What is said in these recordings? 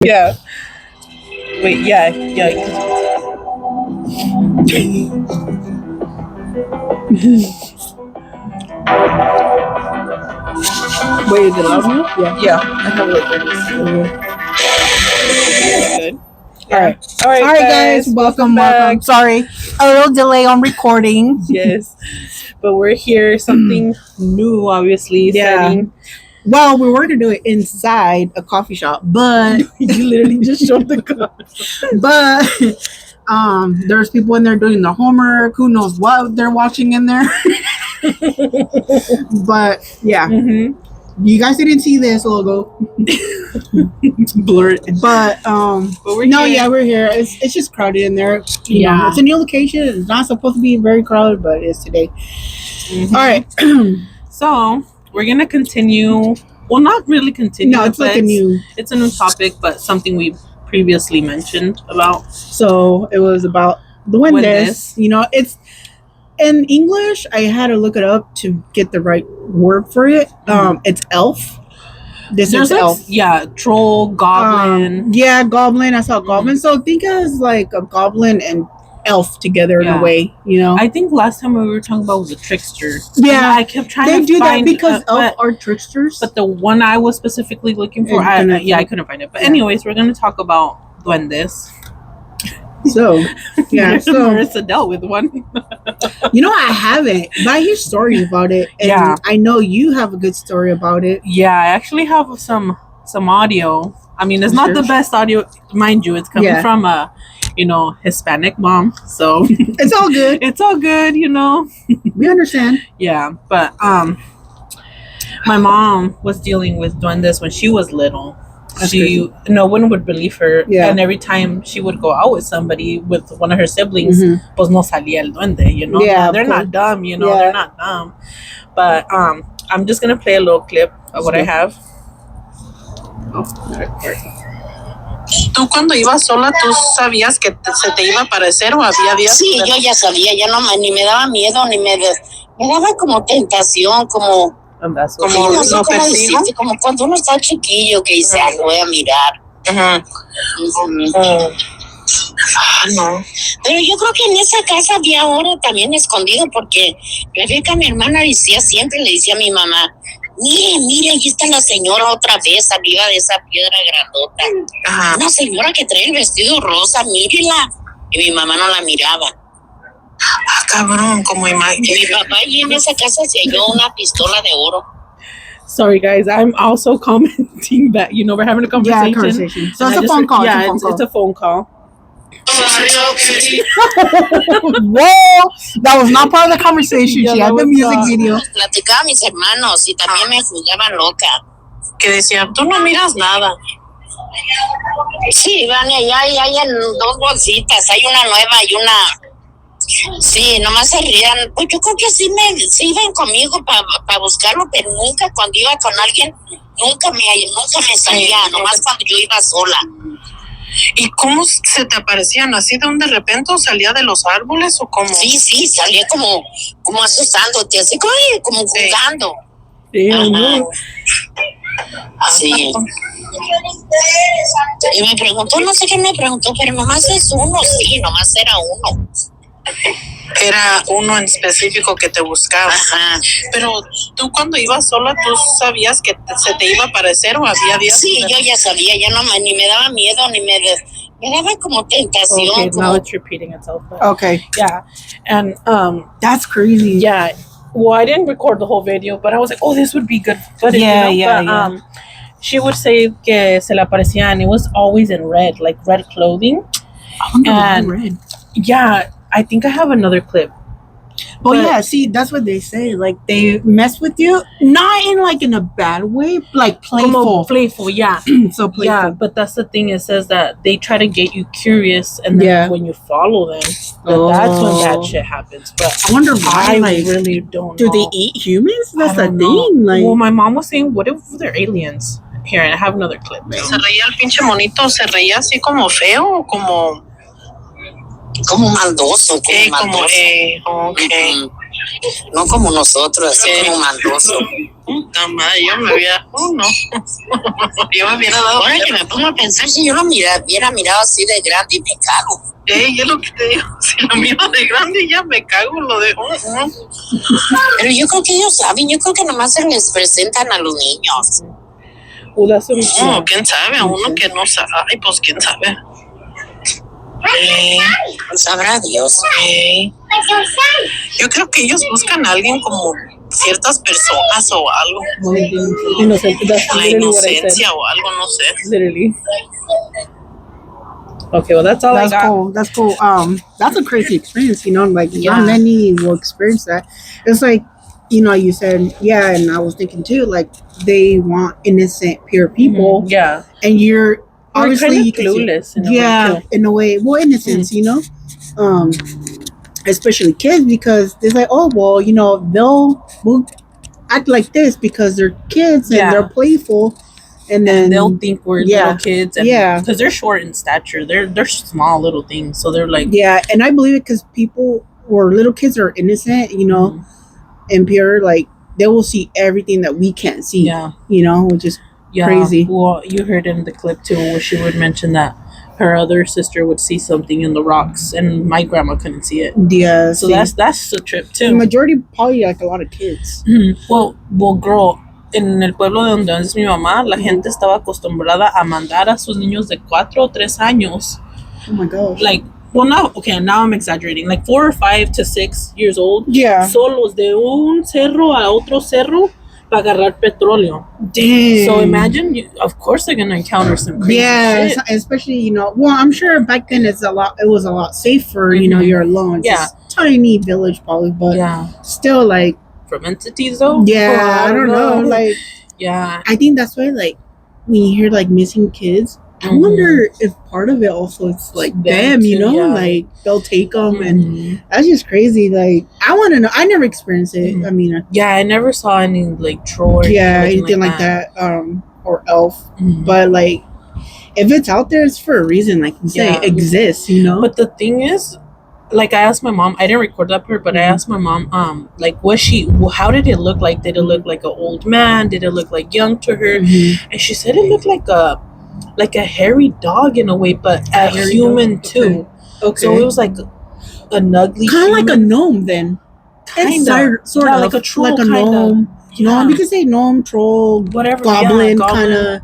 Yeah. Wait, yeah, yeah. Wait, is it loud enough? Yeah. Yeah, I have like this. Good. Yeah. All right. All right, guys. Welcome. back. Sorry, a little delay on recording. Yes, but we're here. Something new, obviously. Yeah. Setting. Well, we were gonna do it inside a coffee shop, but You literally just showed the car. but there's people in there doing the homework. Who knows what they're watching in there? But yeah, you guys didn't see this logo. Blurred. But we're no, here. yeah, we're here. It's just crowded in there. You know, Yeah. it's a new location. It's not supposed to be very crowded, but it's today. Mhm. All right. So we're gonna continue. Well, not really continue. No, it's like a new. It's a new topic, but something we previously mentioned about. So it was about Duendes. Duendes. You know, it's in English. I had to look it up to get the right word for it. It's elf. This is like, elf. Yeah, troll, goblin. Yeah, goblin. I saw goblin. So think as like a goblin and elf together in a way. You know. I think last time we were talking about was a trickster. Yeah, and I kept trying to do find that because elf are tricksters. But the one I was specifically looking for, I couldn't find it. But anyways, we're gonna talk about duendes. So yeah, so Marissa dealt with one. You know, I haven't, but I hear stories about it, and I know you have a good story about it. Yeah, I actually have some audio. I mean, it's not the best audio, mind you. It's coming from a, Hispanic mom, so it's all good. It's all good, We understand. Yeah, but my mom was dealing with duendes when she was little. No one would believe her, and every time she would go out with somebody, with one of her siblings, pues no salía el duende, Yeah, they're not dumb, they're not dumb. But I'm just gonna play a little clip of what I have. ¿Tú cuando ibas sola, tú sabías que se te iba a aparecer o había días? Sí, yo ya sabía, ya no ni me daba miedo, me daba como tentación, como no sé cómo decirte, como cuando uno está chiquillo que dice, voy a mirar. No. Pero yo creo que en esa casa había oro también escondido, porque Rebeca, mi hermana, siempre le decía a mi mamá, mire, ahí está la señora otra vez arriba de esa piedra grandota. Una señora que trae el vestido rosa, mírela. Y mi mamá no la miraba. Cabrón, como imagen. Mi papá allí en esa casa se halló una pistola de oro. Sorry, guys. I'm also commenting that, we're having a conversation. Yeah, conversation. So it's a phone call. Yeah, it's a phone call. Whoa, that was not part of the conversation. She had the music video. Platicaba a mis hermanos y también me juzgaban loca. Que decía, tú no miras nada. Sí, Vania, ya hay en 2 bolsitas. Hay una nueva y una. Sí, nomás se rían. Pues yo creo que sí iban conmigo para buscarlo, pero nunca cuando iba con alguien, nunca me salía, nomás cuando yo iba sola. ¿Y cómo se te aparecían? ¿Así de un de repente o salía de los árboles o cómo? Sí, salía como asustándote, así como jugando. Sí. Y me preguntó, no sé qué me preguntó, pero nomás es uno, sí, nomás era uno. Era uno en específico que te buscaba. Pero tú cuando ibas sola, ¿tú sabías que se te iba a aparecer o había días? Sí, yo ya sabía, ya no ni me daba miedo, ni me daba como tentación. Okay, now it's repeating itself. Okay. Yeah, and that's crazy. Yeah, well, I didn't record the whole video, but I was like, oh, this would be good footage. Yeah. She would say que se le aparecía, and it was always in red, like red clothing. I wonder why red. Yeah, I think I have another clip. But yeah, see, that's what they say. Like, they mess with you, not in a bad way, like playful. Playful, yeah. So playful. Yeah, but that's the thing. It says that they try to get you curious, and then when you follow them, that's when that shit happens. But I wonder why. I really don't know. Do they eat humans? That's the know. thing. Like, well, my mom was saying, what if they're aliens? Here, I have another clip. ¿Se reía el pinche monito? ¿Se reía así como feo o como...? Como maldoso, maldoso. Okay. No como nosotros, así como mandoso. Puta madre, yo me hubiera... no. Yo me hubiera dado... Ahora que me pongo a pensar, si yo lo hubiera mirado así de grande y me cago. Yo lo que te digo, si lo miro de grande ya me cago, lo dejo. Pero yo creo que ellos saben, yo creo que nomás se les presentan a los niños. No, quién sabe, a uno que no sabe, ay, pues quién sabe. Sabrá Dios. Yo creo que ellos buscan a alguien como ciertas personas o algo. La inocencia o algo, no sé. Literally. Okay, well that's all I got. Cool. That's cool. That's a crazy experience, you know, like not many will experience that. It's like, you know, you said, yeah, and I was thinking too, like they want innocent, pure people. Mm-hmm. Yeah. And you're obviously kind of clueless in a way too. In a way. Well, innocence, you know? Especially kids, because they're like, oh well, you know, they'll act like this because they're kids and they're playful. And then they'll think we're little kids, and because they're short in stature, they're small little things, so they're like and I believe it because people or little kids are innocent, you know, and pure, like they will see everything that we can't see, you know, which is crazy. Well, you heard in the clip too where she would mention that her other sister would see something in the rocks, and my grandma couldn't see it. Yeah, so that's a trip too. The majority probably like a lot of kids. Well, girl. En el pueblo de donde es mi mamá, la gente estaba acostumbrada a mandar a sus niños de 4 o 3 años. Oh my gosh. Like, well, now I'm exaggerating. Like 4 or 5 to 6 years old. Yeah. Solos de un cerro a otro cerro para agarrar petróleo. Damn. So imagine, of course they're going to encounter some crazy shit. Especially, you know, well, I'm sure back then it was a lot safer, you know, you're alone. It's a tiny village probably, but still like, from entities though? I don't know. Like, I think that's why, like, when you hear like missing kids, I wonder if part of it also is like them, you know, like they'll take them, and that's just crazy. Like, I want to know. I never experienced it. I mean, I never saw any like troll or anything like that, or elf. But like, if it's out there, it's for a reason. Like you say, it exists, you know. But the thing is, like, I asked my mom, I didn't record that part, but I asked my mom, like, how did it look like? Did it look like an old man? Did it look like young to her? And she said it looked like a hairy dog in a way, but a human too. Okay. So it was like an ugly, kind of like a gnome then. Sort of like a troll, like a gnome. Gnome, you can say gnome, troll, whatever, goblin. Kind of.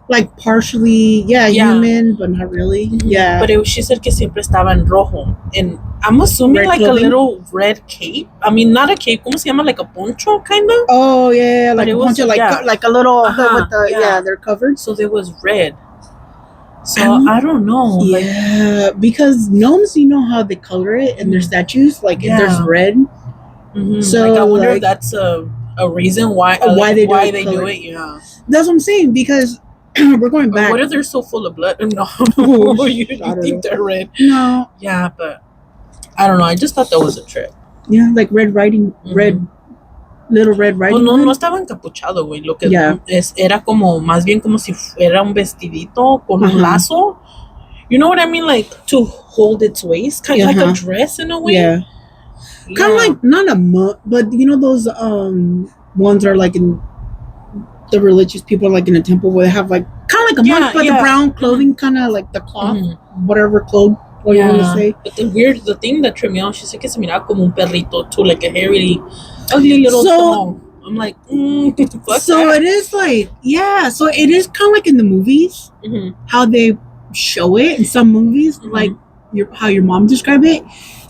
Like partially, human, but not really. Yeah. But she said que siempre estaba en rojo. And I'm assuming red like clothing? A little red cape. I mean, not a cape. ¿Cómo se llama? Like a poncho, kind of? Oh, yeah. Like a poncho, like a little, with the, they're covered. So it was red. So I don't know. Yeah, like, because gnomes, you know how they color it in their statues? Like, there's red. So like, I wonder if that's a reason why they do it. Yeah. That's what I'm saying, because we're going back. What if they're so full of blood? No, you think they're red? No. Yeah, but I don't know. I just thought that was a trip. Yeah, like Red Riding, Little Red Riding Hood. No estaba encapuchado, güey. Lo que era como, más bien como si fuera un vestidito con un lazo. You know what I mean? Like to hold its waist, kind of like a dress in a way. Yeah. Kind of like not a monk, but you know those ones are like in. The religious people like in a temple where they have like kind of like a monk, but the brown clothing, kind of like the cloth, whatever cloth you want to say. But the thing that tripped me out, she said que se miraba como un perrito too, like a hairy, ugly little dog. I'm like, so it is like, so it is kind of like in the movies, how they show it in some movies, like how your mom described it.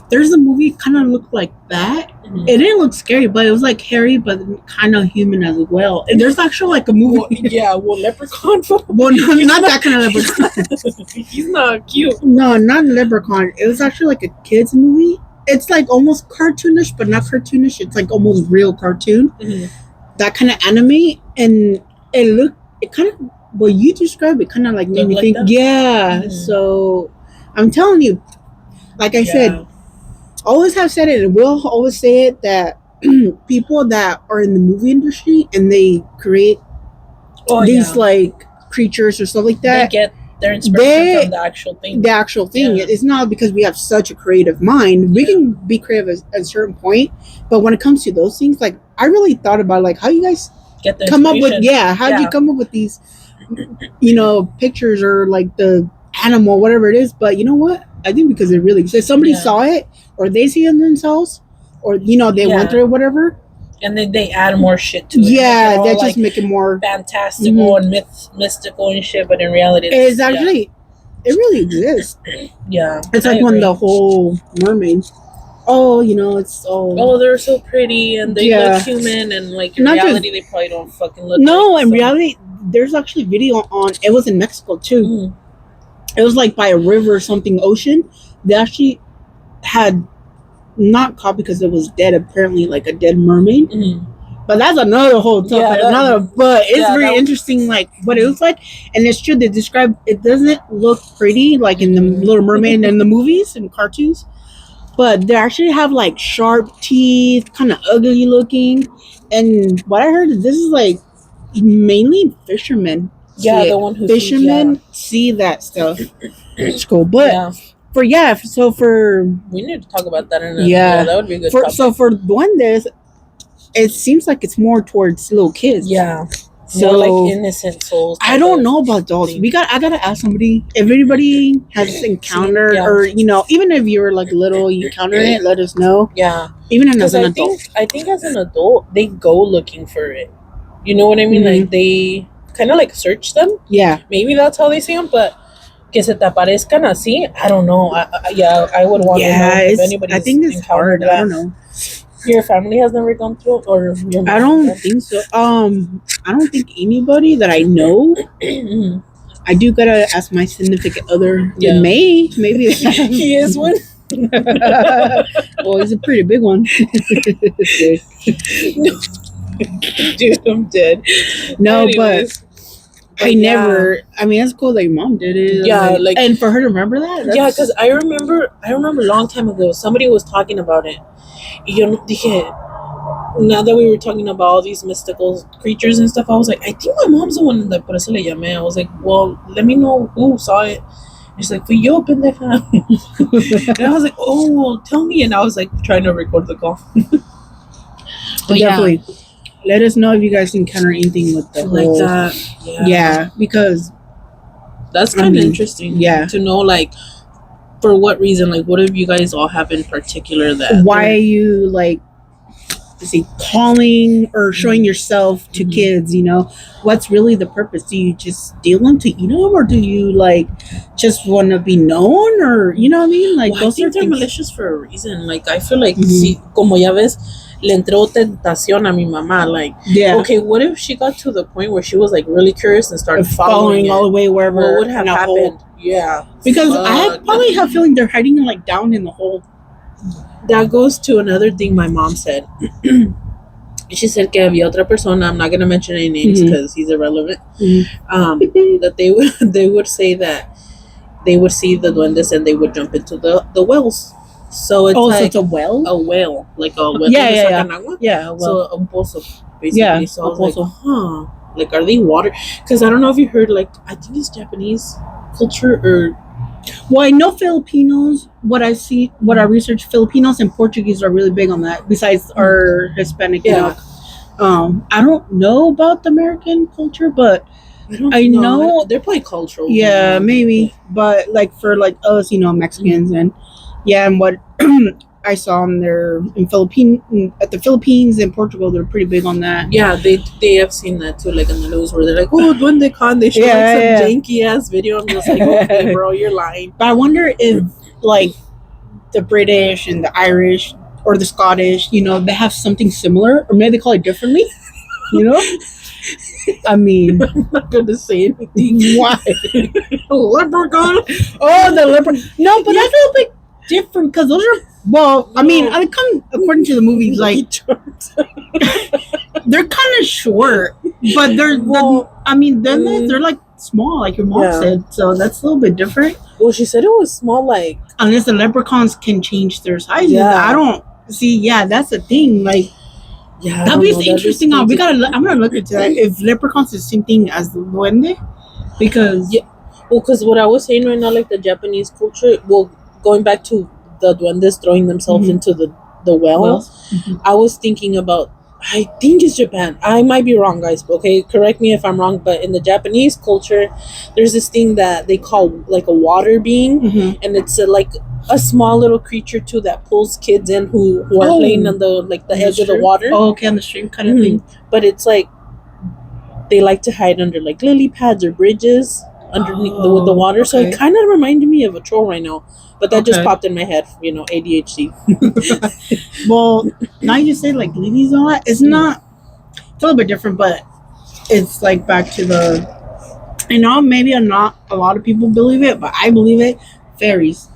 There's a movie kind of looked like that. It didn't look scary, but it was like hairy, but kind of human as well. And there's actually like a movie. Leprechaun. Well, no, not that kind of leprechaun. He's not cute. No, not leprechaun. It was actually like a kid's movie. It's like almost cartoonish, but not cartoonish. It's like almost real cartoon. That kind of anime. And it kind of, what you described, it kind of like made me think. That? Yeah. So I'm telling you, like I said, always have said it and will always say it, that people that are in the movie industry and they create these like creatures or stuff like that, their inspiration from the actual thing. The actual thing. It's not because we have such a creative mind. We can be creative at a certain point, but when it comes to those things, like I really thought about like how you guys get the come up with how do you come up with these pictures or like the animal, whatever it is. But you know what? I think because it really exists. Somebody saw it, or they see it themselves, or they went through it, whatever. And then they add more shit to it. Yeah, they just make it more fantastical and mystical and shit. But in reality, it's actually it really exists. Yeah, it's like when the whole mermaids. Oh, it's all. Oh, they're so pretty and they look human, and like in reality, they probably don't fucking look. No, in reality, there's actually video on. It was in Mexico too. It was like by a river or something, ocean. They actually had not caught because it was dead. Apparently, like a dead mermaid. But that's another whole topic. But it's very interesting, like what it looks like, and it's true. They describe it doesn't look pretty like in the Little Mermaid in the movies and cartoons, but they actually have like sharp teeth, kind of ugly looking. And what I heard is this is like mainly fishermen. Yeah, the one who fishermen see that stuff. It's cool, but for we need to talk about that. That would be a good. So for Duendes, it seems like it's more towards little kids. Yeah. So more like innocent souls. I don't know about those. I gotta ask somebody. If anybody has encountered or even if you're like little, you encountered it, let us know. Yeah. Even as an adult. I think as an adult they go looking for it. You know what I mean? Like they kind of like search them. Yeah. Maybe that's how they see them, but que se te aparezcan así, I don't know. I would want to know if anybody's I think it's hard. I don't know. Your family has never gone through it, or your mom? I don't think so. I don't think anybody that I know. I do gotta ask my significant other. Yeah. Maybe he is one. Well, he's a pretty big one. Dude, I'm dead. No, anyways, but I never. I mean, that's cool that your mom did it. Yeah, like and for her to remember that. Yeah, because I remember a long time ago somebody was talking about it. Yo dije, now that we were talking about all these mystical creatures and stuff, I was like, I think my mom's the one that por eso le llamé. I was like, well, let me know who saw it. And she's like, fui yo, pendeja. And I was like, oh, well, tell me. And I was like, trying to record the call. But definitely, let us know if you guys encounter anything with the whole, that. Yeah, because that's kind of interesting. Yeah, to know like. For what reason? Like, what if you guys all have in particular that? Why are you like, calling or showing yourself to kids? What's really the purpose? Do you just steal them to eat them, or do you like just want to be known, or you know what I mean? Like, I think they're malicious for a reason. Like, I feel like, como ya ves, le entró tentación a mi mamá. Like, okay, what if she got to the point where she was like really curious and started following all the way wherever? What would have happened? Yeah, because I probably have a feeling they're hiding like down in the hole. That goes to another thing my mom said. She said que había otra persona, I'm not going to mention any names because he's irrelevant, that they would say that they would see the duendes and they would jump into the wells. So it's so it's a well? A whale. Like a well. Yeah, a well. So a pozo, basically. Yeah, so I was like, like, are they water? Because I don't know if you heard, like, I think it's Japanese culture or... Well, I know Filipinos, what I research, Filipinos and Portuguese are really big on that, besides our Hispanic, I don't know about the American culture, but I know they're probably cultural. Yeah, maybe. But like for like us, Mexicans and what I saw them there at the Philippines and Portugal, they're pretty big on that. Yeah, they have seen that too, like in the news where they're like, oh, Duende Con, they show some janky ass video. I'm just like, okay, bro, you're lying. But I wonder if like the British and the Irish or the Scottish, they have something similar, or maybe they call it differently. I mean, I'm not gonna say anything. Why? Leprechaun? Oh, the leprechaun. No, but that's a little bit different because those are. Well, I mean, according to the movies, like they're kind of short, but they're like small, like your mom said. So that's a little bit different. Well, she said it was small, like unless the leprechauns can change their sizes. Yeah. I don't see. Yeah, that's the thing. Like, that'd be interesting. I'm gonna look into that. If leprechauns is the same thing as the duende, because Well, because what I was saying right now, like the Japanese culture, well, going back to the duendes throwing themselves into the well, I was thinking about, I think it's Japan. I might be wrong, guys. Okay, correct me if I'm wrong. But in the Japanese culture, there's this thing that they call like a water being, and it's like a small little creature too that pulls kids in who are playing on the edge of the water. Oh, okay, on the stream kind of thing. But it's like they like to hide under like lily pads or bridges underneath with the water. Okay. So it kind of reminded me of a troll right now. But that just popped in my head, ADHD. Well, now you say like lilies and all that. It's not. It's a little bit different, but it's like back to the. Maybe not a lot of people believe it, but I believe it. Fairies,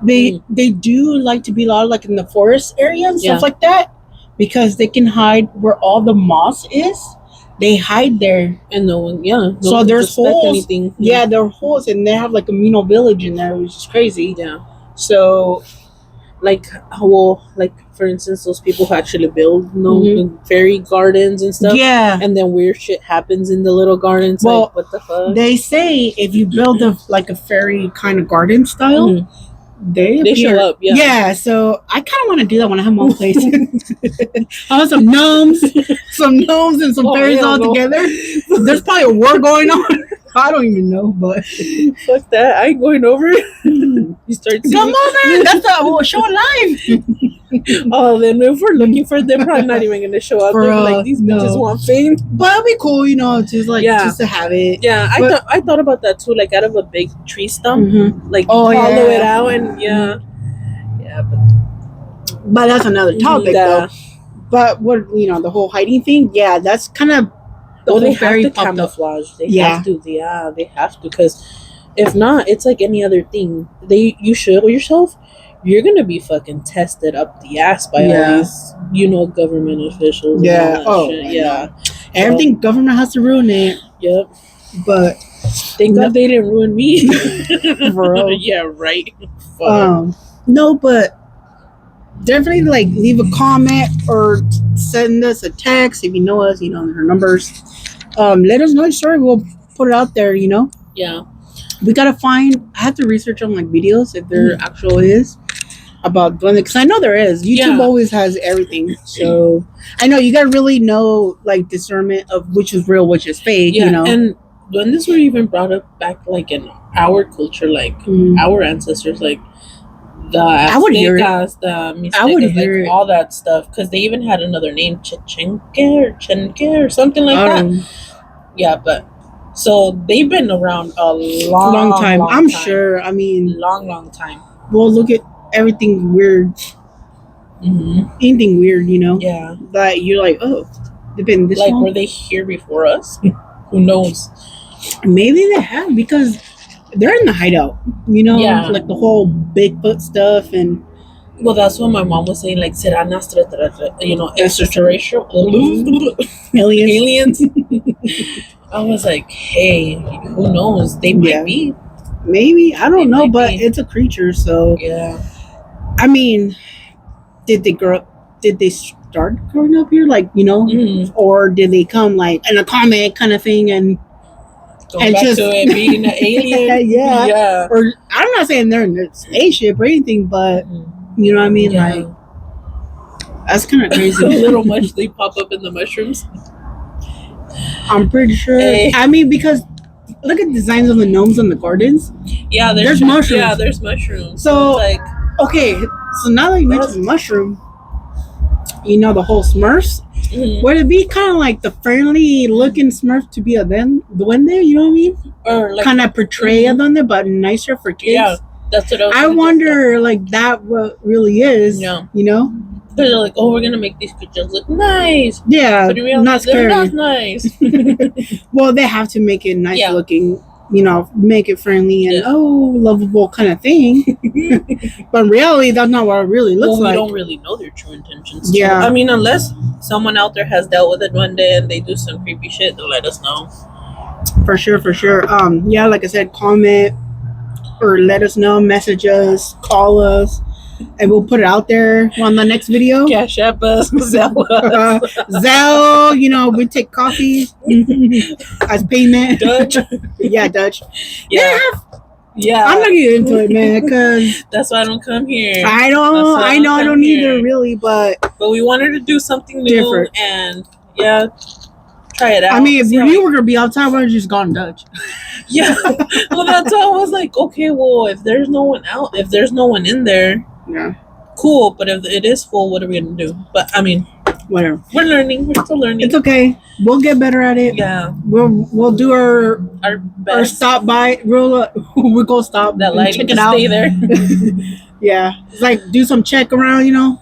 they do like to be a lot like in the forest area and stuff like that, because they can hide where all the moss is. They hide there, and no one, so there's holes. Anything. Yeah, there are holes, and they have like a communal village in there, which is crazy. Yeah. So, like for instance, those people who actually build fairy gardens and stuff. Yeah. And then weird shit happens in the little gardens. Well, like, what the fuck? They say if you build a fairy kind of garden style. They show up, yeah. So I kind of want to do that when I have my own place. I want some gnomes and some fairies all together. There's probably a war going on. I don't even know, but fuck that. I ain't going over. You start seeing. Come over. That's a show live. Oh, then if we're looking for them, probably not even gonna show up. They're like, these bitches want fame. But it'd be cool, just to have it. Yeah, I thought about that too. Like out of a big tree stump, hollow it out, and but that's another topic though. But what the whole hiding thing? Yeah, that's kind of. They have to camouflage. They have to. Yeah, they have to. Because if not, it's like any other thing. You show yourself, you're gonna be fucking tested up the ass by all these, government officials. Yeah. Yeah. Everything government has to ruin it. Yep. But thank God they didn't ruin me. Bro. Yeah. Right. No, but definitely leave a comment or send us a text if you know us. Our numbers. Let us know your story. We'll put it out there. Yeah. We gotta find. I have to research on videos if there actual is about Duendes, because I know there is. YouTube always has everything. So I know you gotta really know discernment of which is real, which is fake. Yeah, and Duendes were even brought up back in our culture, our ancestors, the Aztecas, the Mixtecas, all that stuff, because they even had another name, Chenque or something like that. Yeah, but so they've been around a long time. I'm sure. I mean, long time. Well, look at everything weird. Anything weird, Yeah. That you're like, oh, they've been this long. Were they here before us? Who knows? Maybe they have, because they're in the hideout, the whole Bigfoot stuff. And well, that's what my mom was saying, será extraterrestrial aliens. I was like, hey, who knows? They might be. Maybe, I don't know, but it's a creature, so yeah. I mean, did they start growing up here, or did they come in a comment kind of thing and back to it being an alien? yeah. Or I'm not saying they're in a spaceship or anything, but you know what I mean? Yeah. That's kind of crazy. A little much. They pop up in the mushrooms. I'm pretty sure. I mean, because look at the designs of the gnomes in the gardens. Yeah, there's mushrooms. Yeah, there's mushrooms. So okay, so now that you mentioned mushroom, the whole Smurfs. Would it be kind of like the friendly looking Smurf to be a duende? You know what I mean? Or kind of portray a duende, but nicer for kids. Yeah, that's what I wonder. That what really is. Yeah. They're like, oh, we're gonna make these creatures look nice. Yeah, but in reality, not scary. They're not nice. Well, they have to make it nice looking. Make it friendly and lovable kind of thing. But in reality, that's not what it really looks like. We don't really know their true intentions. Yeah, I mean, unless someone out there has dealt with a duende and they do some creepy shit, they'll let us know. For sure. Yeah, like I said, comment or let us know, message us, call us. and we'll put it out there on the next video. Cash App us, Zelle. Zelle, you know, we take coffee as payment. Dutch. Yeah, Dutch. Yeah. Yeah. I'm not getting into it, man, because that's why I don't come here. I know I don't either, really, but we wanted to do something new different. And yeah, try it out. I mean, if you were gonna be outside, why don't you just gone Dutch? Yeah. Well, that's why I was like, okay, well, if there's no one in there, yeah, cool. But if it is full, what are we gonna do? But I mean, whatever. We're learning. We're still learning. It's okay. We'll get better at it. Yeah. We'll do our best. Our stop by. We'll go stop that lighting. Check it out. Stay there. Yeah. It's like do some check around, you know.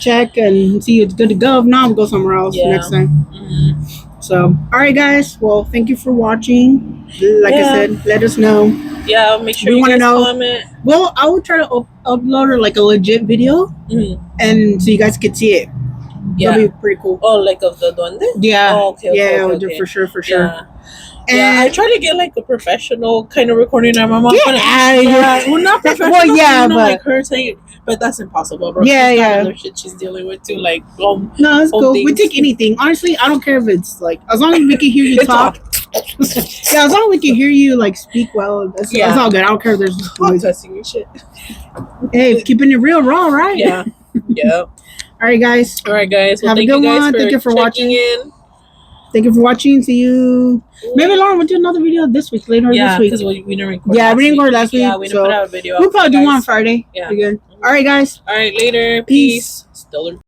Check and see it's good to go. If not, we'll go somewhere else next time. Mm-hmm. So, all right, guys. Well, thank you for watching. Like I said, let us know. Yeah, make sure you guys comment. Well, I will try to upload like a legit video, and so you guys can see it. Yeah, that'll be pretty cool. Oh, like of the Duendes? Yeah. Oh, okay. Okay. For sure. Yeah. And I try to get like a professional kind of recording on my mom. Get out of here. Well, not professional. Well, yeah, but like her saying, but that's impossible, bro. Yeah. Other shit she's dealing with too, like no, it's cool. Things. We take anything. Honestly, I don't care if it's like as long as we can hear you talk. Yeah, as long as we can hear you like speak well, that's all good. I don't care if there's noise. Cussing and shit. Hey, keeping it real raw, right? Yeah. Yeah. All right, guys. Well, have a good one. Thank you for watching. Thank you for watching. See you. Maybe Lauren, we'll do another video this week, later this week. Because we didn't record. Yeah, we didn't record last week. Yeah, we didn't put out a video. We'll probably do one on Friday. Yeah. Again. All right, guys. All right, later. Peace. Still